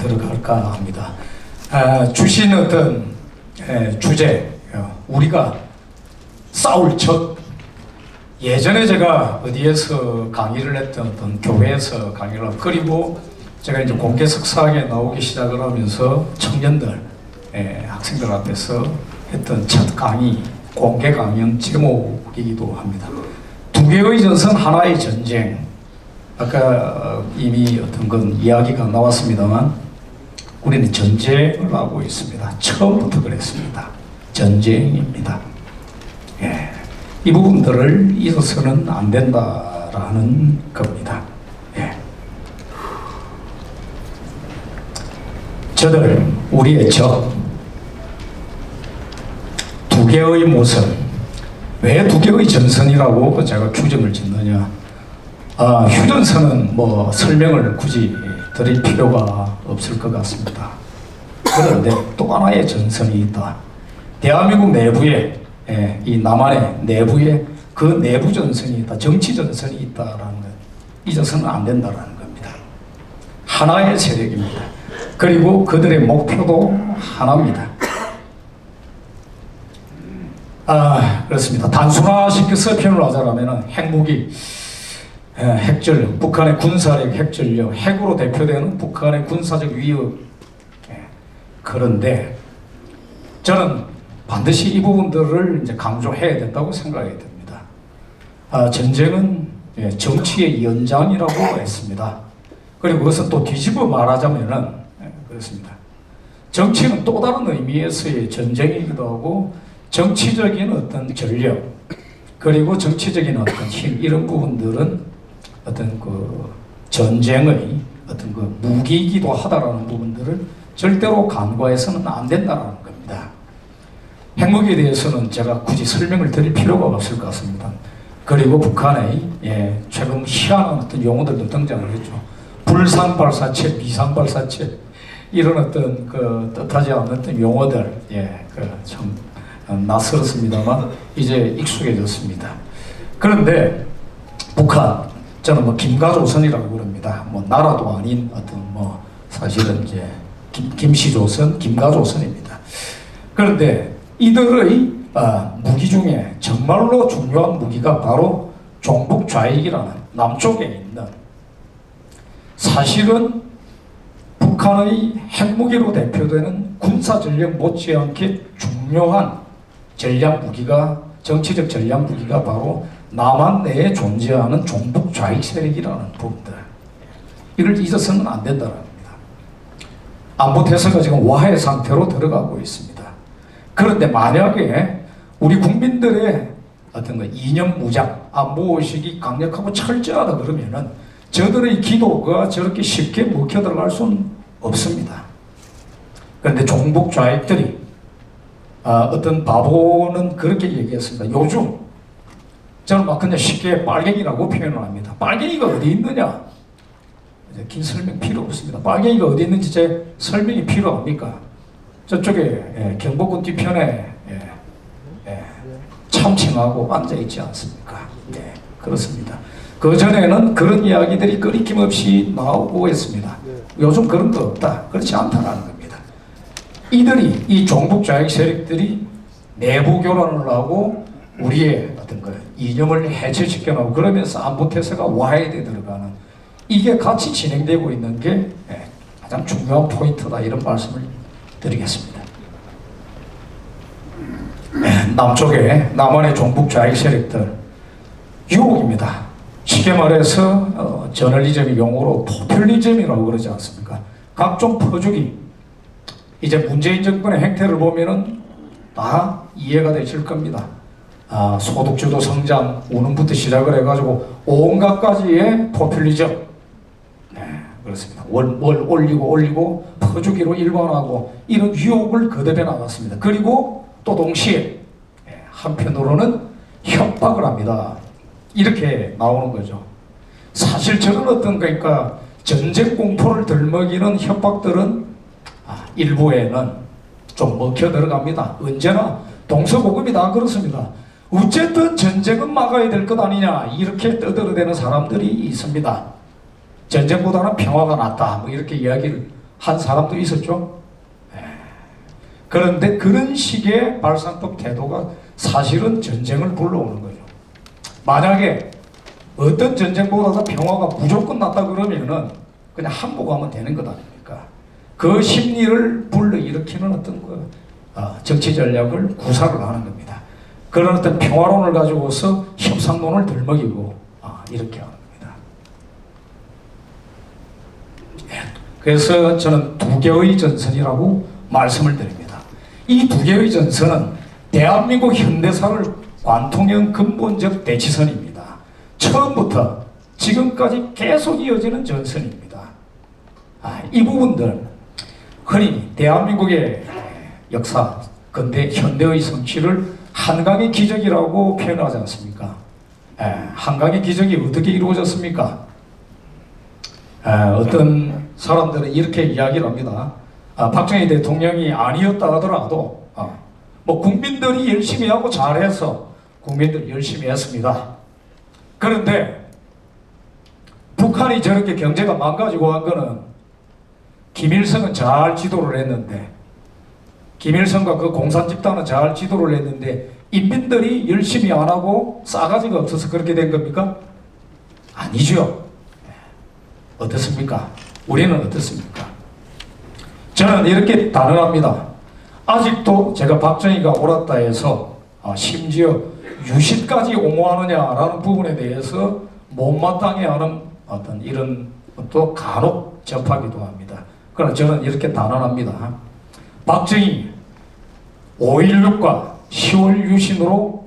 들어갈까 합니다. 주신 어떤 주제, 우리가 싸울 적, 예전에 제가 어디에서 강의를 했던 어떤 교회에서 강의를 하고, 그리고 제가 이제 공개석사학에 나오기 시작을 하면서 청년들, 학생들 앞에서 했던 첫 강의, 공개 강연 제목이기도 합니다. 두 개의 전선, 하나의 전쟁. 아까 이미 어떤 건 이야기가 나왔습니다만 우리는 전쟁을 하고 있습니다. 처음부터 그랬습니다. 전쟁입니다. 이 부분들을 잊어서는 안 된다라는 겁니다. 저들, 우리의 적, 두 개의 모습. 왜 두 개의 전선이라고 제가 규정을 짓느냐? 휴전선은 뭐 설명을 굳이 드릴 필요가 없을 것 같습니다. 그런데 또 하나의 전선이 있다. 대한민국 내부에, 이 남한의 내부에 그 내부 전선이 있다. 정치 전선이 있다라는 것, 잊어서는 안 된다라는 겁니다. 하나의 세력입니다. 그리고 그들의 목표도 하나입니다. 그렇습니다. 단순화시켜서 표현을 하자면 핵무기, 핵전력, 북한의 군사력, 핵전력, 핵으로 대표되는 북한의 군사적 위협. 그런데 저는 반드시 이 부분들을 이제 강조해야 된다고 생각이 됩니다. 전쟁은 정치의 연장이라고 했습니다. 그리고 그것은 또 뒤집어 말하자면은 그렇습니다. 정치는 또 다른 의미에서의 전쟁이기도 하고 정치적인 어떤 전력, 그리고 정치적인 어떤 힘, 이런 부분들은 어떤 그 전쟁의 어떤 그 무기이기도 하다라는 부분들을 절대로 간과해서는 안 된다라는 겁니다. 핵무기에 대해서는 제가 굳이 설명을 드릴 필요가 없을 것 같습니다. 그리고 북한의 최근 희한한 어떤 용어들도 등장을 했죠. 불상발사체, 비상발사체, 이런 어떤 그 뜻하지 않는 어떤 용어들, 참 낯설었습니다만 이제 익숙해졌습니다. 그런데 북한, 저는 뭐 김가조선이라고 그럽니다. 뭐 나라도 아닌 어떤 뭐 사실은 이제 김씨조선, 김가조선입니다. 그런데 이들의 무기 중에 정말로 중요한 무기가 바로 종북좌익이라는 남쪽에 있는, 사실은 북한의 핵무기로 대표되는 군사전력 못지않게 중요한 전략 무기가, 정치적 전략 무기가 바로 남한 내에 존재하는 종북 좌익 세력이라는 부분들, 이걸 잊어서는 안 된다는 겁니다. 안보 태세가 지금 와해 상태로 들어가고 있습니다. 그런데 만약에 우리 국민들의 어떤 그 이념 무장, 안보 의식이 강력하고 철저하다 그러면은 저들의 기도가 저렇게 쉽게 먹혀 들어갈 수는 없습니다. 그런데 종북 좌익들이 어떤 바보는 그렇게 얘기했습니다. 요즘 저는 막 그냥 쉽게 빨갱이라고 표현을 합니다. 빨갱이가 어디 있느냐? 이제 긴 설명 필요 없습니다. 빨갱이가 어디 있는지 제 설명이 필요합니까? 저쪽에 경복궁 뒤편에 참칭하고 앉아있지 않습니까? 그렇습니다. 그 전에는 그런 이야기들이 끊임 없이 나오고 있습니다. 요즘 그런 거 없다. 그렇지 않다는 겁니다. 이들이, 이 종북 좌익 세력들이 내부 교란을 하고 우리의 어떤 그 이념을 해체시켜 나오고, 그러면서 안보 태세가 와해에 들어가는, 이게 같이 진행되고 있는 게 가장 중요한 포인트다, 이런 말씀을 드리겠습니다. 남쪽에 남한의 종북 좌익 세력들 유혹입니다. 쉽게 말해서 저널리즘의 용어로 포퓰리즘이라고 그러지 않습니까? 각종 퍼주기. 이제 문재인 정권의 행태를 보면은 다 이해가 되실 겁니다. 소득주도 성장 운운부터 시작을 해가지고 온갖 가지의 포퓰리즘. 그렇습니다. 뭘 올리고 퍼주기로 일관하고 이런 유혹을 거듭해 나갔습니다. 그리고 또 동시에 한편으로는 협박을 합니다. 이렇게 나오는 거죠. 사실 저는 어떤, 그러니까 전쟁 공포를 들먹이는 협박들은 일부에는 좀 먹혀 들어갑니다. 언제나 동서고금이 다 그렇습니다. 어쨌든 전쟁은 막아야 될 것 아니냐, 이렇게 떠들어대는 사람들이 있습니다. 전쟁보다는 평화가 낫다, 뭐 이렇게 이야기를 한 사람도 있었죠. 그런데 그런 식의 발상법 태도가 사실은 전쟁을 불러오는 거죠. 만약에 어떤 전쟁보다도 평화가 무조건 낫다 그러면은 그냥 항복하면 되는 것 아닙니까? 그 심리를 불러일으키는 어떤 정치 전략을 구사를 하는 겁니다. 그런 어떤 평화론을 가지고서 협상론을 들먹이고 이렇게 하는 겁니다. 그래서 저는 두 개의 전선이라고 말씀을 드립니다. 이 두 개의 전선은 대한민국 현대사를 관통한 근본적 대치선입니다. 처음부터 지금까지 계속 이어지는 전선입니다. 이 부분들 흔히 대한민국의 역사, 근대, 현대의 성취를 한강의 기적이라고 표현하지 않습니까? 한강의 기적이 어떻게 이루어졌습니까? 어떤 사람들은 이렇게 이야기를 합니다. 박정희 대통령이 아니었다 하더라도 뭐 국민들이 열심히 하고 잘해서 국민들이 열심히 했습니다. 그런데 북한이 저렇게 경제가 망가지고 한 거는 김일성은 잘 지도를 했는데, 김일성과 그 공산 집단은 잘 지도를 했는데 인민들이 열심히 안 하고 싸가지가 없어서 그렇게 된 겁니까? 아니죠. 어떻습니까? 우리는 어떻습니까? 저는 이렇게 단언합니다. 아직도 제가 박정희가 옳았다 해서 심지어 유신까지 옹호하느냐라는 부분에 대해서 못마땅해하는 어떤 이런 것도 간혹 접하기도 합니다. 그러나 저는 이렇게 단언합니다. 박정희 5.16과 10월 유신으로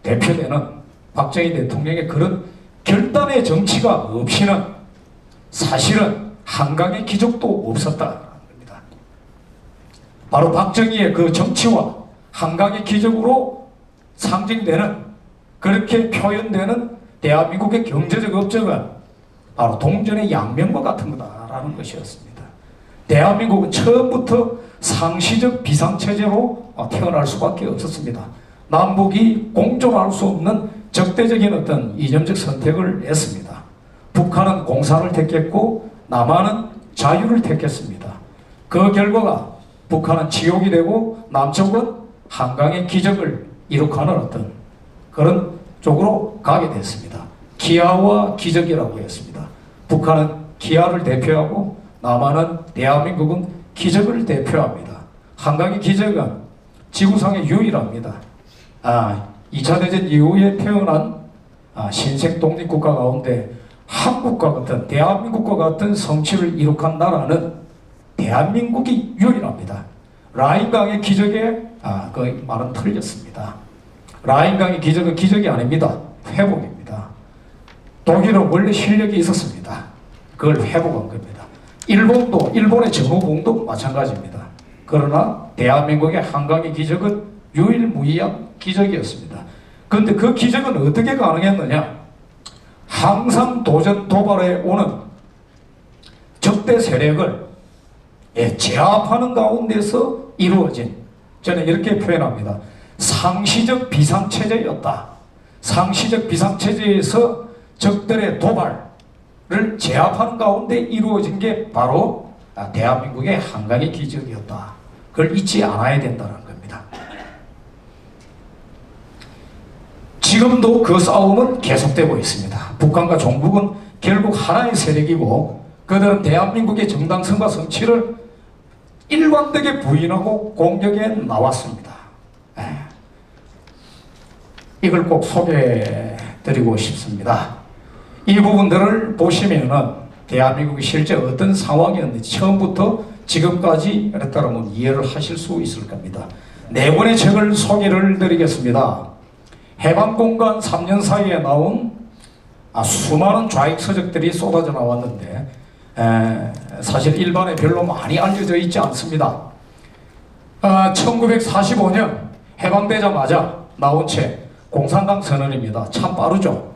대표되는 박정희 대통령의 그런 결단의 정치가 없이는 사실은 한강의 기적도 없었다는 겁니다. 바로 박정희의 그 정치와 한강의 기적으로 상징되는, 그렇게 표현되는 대한민국의 경제적 업적은 바로 동전의 양면과 같은 거다라는 것이었습니다. 대한민국은 처음부터 상시적 비상체제로 태어날 수밖에 없었습니다. 남북이 공존할 수 없는 적대적인 어떤 이념적 선택을 했습니다. 북한은 공산을 택했고 남한은 자유를 택했습니다. 그 결과가 북한은 지옥이 되고 남쪽은 한강의 기적을 이룩하는 어떤 그런 쪽으로 가게 됐습니다. 기아와 기적이라고 했습니다. 북한은 기아를 대표하고 남한은, 대한민국은 기적을 대표합니다. 한강의 기적은 지구상에 유일합니다. 2차 대전 이후에 태어난 신생 독립국가 가운데 한국과 같은, 대한민국과 같은 성취를 이룩한 나라는 대한민국이 유일합니다. 라인강의 기적에 그 말은 틀렸습니다. 라인강의 기적은 기적이 아닙니다. 회복입니다. 독일은 원래 실력이 있었습니다. 그걸 회복한 겁니다. 일본도, 일본의 정오봉도 마찬가지입니다. 그러나 대한민국의 한강의 기적은 유일무이한 기적이었습니다. 그런데 그 기적은 어떻게 가능했느냐? 항상 도전 도발해 오는 적대 세력을 제압하는 가운데서 이루어진, 저는 이렇게 표현합니다. 상시적 비상체제였다. 상시적 비상체제에서 적들의 도발을 제압하는 가운데 이루어진 게 바로 대한민국의 한강의 기적이었다. 그걸 잊지 않아야 된다는 겁니다. 지금도 그 싸움은 계속되고 있습니다. 북한과 종북은 결국 하나의 세력이고 그들은 대한민국의 정당성과 성취를 일관되게 부인하고 공격에 나왔습니다. 이걸 꼭 소개해드리고 싶습니다. 이 부분들을 보시면은 대한민국이 실제 어떤 상황이었는지 처음부터 지금까지 따르면 이해를 하실 수 있을 겁니다. 네 권의 책을 소개를 드리겠습니다. 해방공간 3년 사이에 나온 수많은 좌익 서적들이 쏟아져 나왔는데 사실 일반에 별로 많이 알려져 있지 않습니다. 1945년 해방되자마자 나온 책 공산당 선언입니다. 참 빠르죠.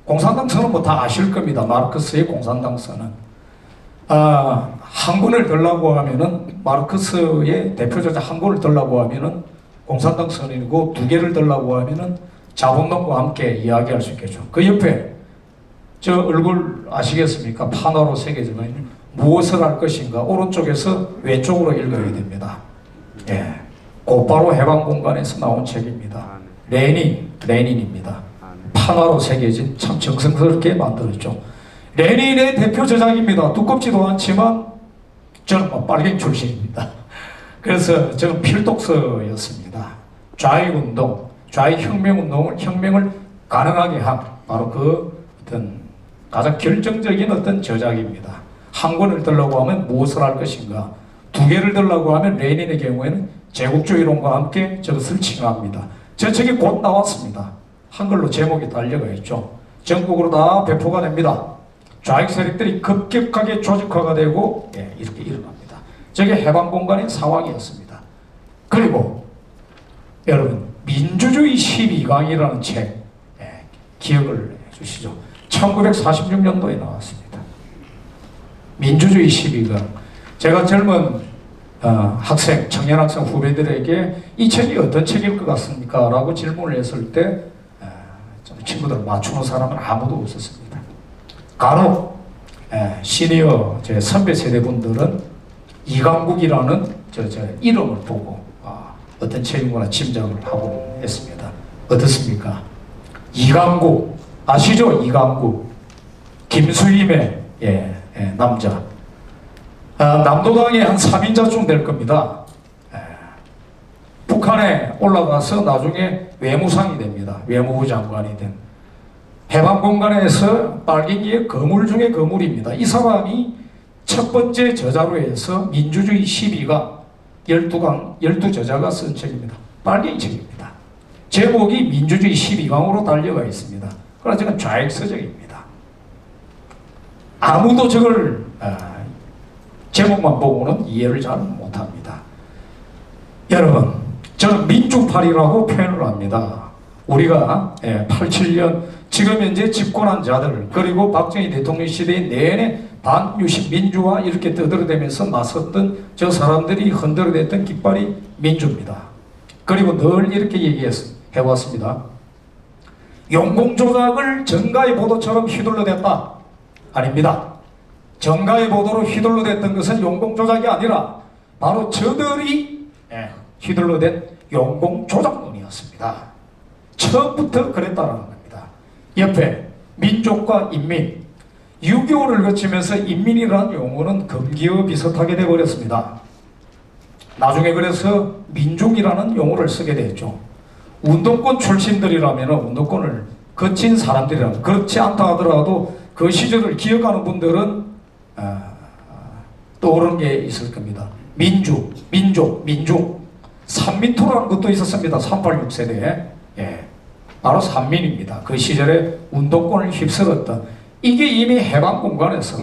공산당 선언 뭐 다 아실 겁니다. 마르크스의 공산당 선언. 한 권을 들라고 하면은 마르크스의 대표적자 한 권을 들라고 하면은 공산당 선언이고 두 개를 들라고 하면은 자본론과 함께 이야기할 수 있겠죠. 그 옆에 저 얼굴 아시겠습니까? 판화로 새겨져 있는 무엇을 할 것인가 오른쪽에서 왼쪽으로 읽어야 됩니다. 예, 곧바로 해방공간에서 나온 책입니다. 레닌입니다. 판화로 새겨진 참 정성스럽게 만들었죠. 레닌의 대표 저작입니다. 두껍지도 않지만 저는 빨갱이 출신입니다. 그래서 저는 필독서였습니다. 좌익운동, 혁명을 가능하게 한 바로 그 어떤 가장 결정적인 어떤 저작입니다. 한 권을 들려고 하면 무엇을 할 것인가, 두 개를 들려고 하면 레닌의 경우에는 제국주의론과 함께 저것을 칭하합니다. 저 책이 곧 나왔습니다. 한글로 제목이 달려가 있죠. 전국으로 다 배포가 됩니다. 좌익 세력들이 급격하게 조직화가 되고 이렇게 일어납니다. 저게 해방공간의 상황이었습니다. 그리고 여러분 민주주의 12강이라는 책 기억을 해주시죠. 1946년도에 나왔습니다. 민주주의 12강. 제가 젊은 청년 학생 후배들에게 이 책이 어떤 책일 것 같습니까? 라고 질문을 했을 때 친구들 맞추는 사람은 아무도 없었습니다. 간혹 시니어 제 선배 세대분들은 이강국이라는 저 이름을 보고 어떤 책이구나 짐작을 하고 했습니다. 어떻습니까? 이강국 아시죠? 이강국 김수임의 남자. 남도당의 한 3인자쯤 될 겁니다. 북한에 올라가서 나중에 외무상이 됩니다. 외무부 장관이 된. 해방공간에서 빨갱이의 거물 중에 거물입니다. 이 사람이 첫 번째 저자로 해서 민주주의 12강 12저자가 쓴 책입니다. 빨갱이 책입니다. 제목이 민주주의 12강으로 달려가 있습니다. 그러나 저는 좌익 서적입니다. 아무도 저걸 제목만 보고는 이해를 잘 못합니다. 여러분, 저는 민주파리라고 표현을 합니다. 우리가 87년 지금 현재 집권한 자들 그리고 박정희 대통령 시대 내내 반유신 민주화 이렇게 떠들어대면서 나섰던 저 사람들이 흔들어댔던 깃발이 민주입니다. 그리고 늘 이렇게 해왔습니다. 용공조작을 정가의 보도처럼 휘둘러댔다. 아닙니다. 정가의 보도로 휘둘러댔던 것은 용공조작이 아니라 바로 저들이 휘둘러댄 용공조작론이었습니다. 처음부터 그랬다라는 겁니다. 옆에 민족과 인민 6.25를 거치면서 인민이라는 용어는 금기어 비슷하게 되어버렸습니다. 나중에 그래서 민중이라는 용어를 쓰게 됐죠. 운동권 출신들이라면 운동권을 거친 사람들이라면 그렇지 않다 하더라도 그 시절을 기억하는 분들은 떠오르는 게 있을 겁니다. 민족, 산민토라는 것도 있었습니다. 386 세대에. 바로 산민입니다. 그 시절에 운동권을 휩쓸었던 이게 이미 해방공간에서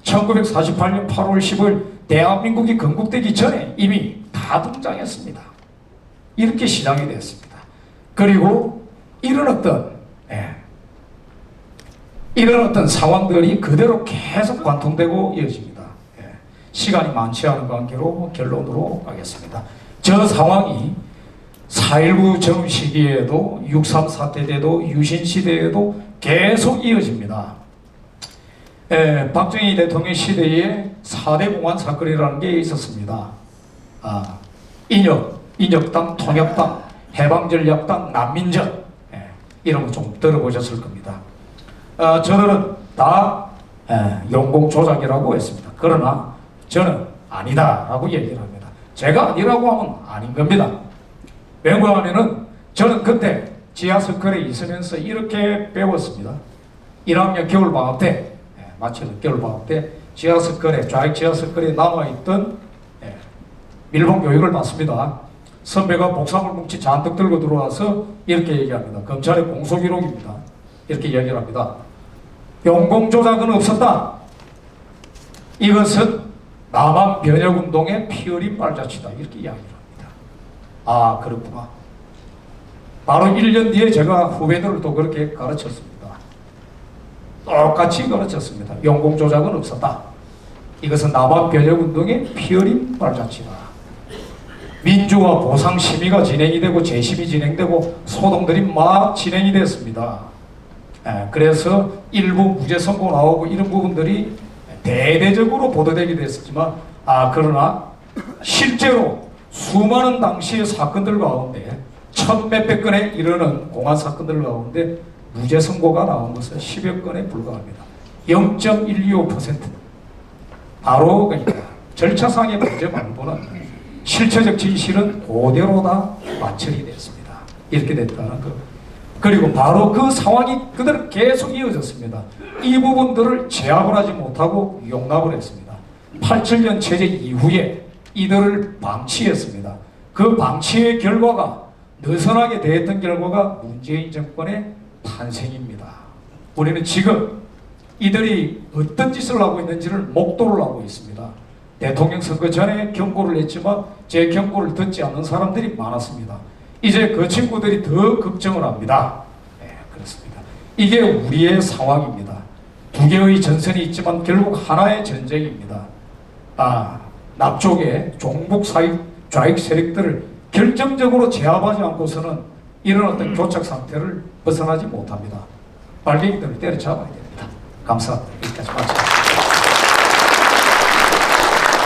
1948년 8월 10일 대한민국이 건국되기 전에 이미 다 등장했습니다. 이렇게 시작이 됐습니다. 그리고 이런 어떤 상황들이 그대로 계속 관통되고 이어집니다. 시간이 많지 않은 관계로 결론으로 가겠습니다. 저 상황이 4.19 정 시기에도 6.3 사태 때도 유신 시대에도 계속 이어집니다. 박정희 대통령 시대에 4대 공안 사건이라는 게 있었습니다. 인혁당, 통역당, 해방전략당, 난민전 이런 거 좀 들어보셨을 겁니다. 저들은 다 용공조작이라고 했습니다. 그러나 저는 아니다라고 얘기를 합니다. 제가 아니라고 하면 아닌 겁니다. 왜냐하면 저는 그때 지하서클에 있으면서 이렇게 배웠습니다. 1학년 겨울방학 때 마치는 겨울방학 때 좌익 지하서클에 남아있던 밀봉 교육을 받습니다. 선배가 복사물 뭉치 잔뜩 들고 들어와서 이렇게 얘기합니다. 검찰의 공소기록입니다. 이렇게 얘기를 합니다. 용공조작은 없었다. 이것은 남한 변혁운동의 피 흘린 발자취다. 이렇게 이야기를 합니다. 그렇구나. 바로 1년 뒤에 제가 후배들을 또 그렇게 가르쳤습니다. 똑같이 가르쳤습니다. 용공조작은 없었다. 이것은 남한 변혁운동의 피 흘린 발자취다. 민주화 보상 심의가 진행이 되고 재심이 진행되고 소동들이 막 진행이 됐습니다. 그래서 일부 무죄 선고 나오고 이런 부분들이 대대적으로 보도되게 됐었지만 그러나 실제로 수많은 당시의 사건들 가운데 천 몇백 건에 이르는 공안 사건들 가운데 무죄 선고가 나온 것은 10여 건에 불과합니다. 0.125%. 바로 그러니까 절차상의 문제 말고는 실체적 진실은 그대로 다 마찰이 됐습니다. 이렇게 됐다는 것. 그리고 바로 그 상황이 그대로 계속 이어졌습니다. 이 부분들을 제압을 하지 못하고 용납을 했습니다. 87년 체제 이후에 이들을 방치했습니다. 그 방치의 결과가 느슨하게 대했던 결과가 문재인 정권의 탄생입니다. 우리는 지금 이들이 어떤 짓을 하고 있는지를 목도를 하고 있습니다. 대통령 선거 전에 경고를 했지만 제 경고를 듣지 않는 사람들이 많았습니다. 이제 그 친구들이 더 걱정을 합니다. 네, 그렇습니다. 이게 우리의 상황입니다. 두 개의 전선이 있지만 결국 하나의 전쟁입니다. 남쪽의 종북 좌익 세력들을 결정적으로 제압하지 않고서는 이런 어떤 교착 상태를 벗어나지 못합니다. 빨갱이들을 때려잡아야 됩니다. 감사합니다. 여기까지 마치겠습니다.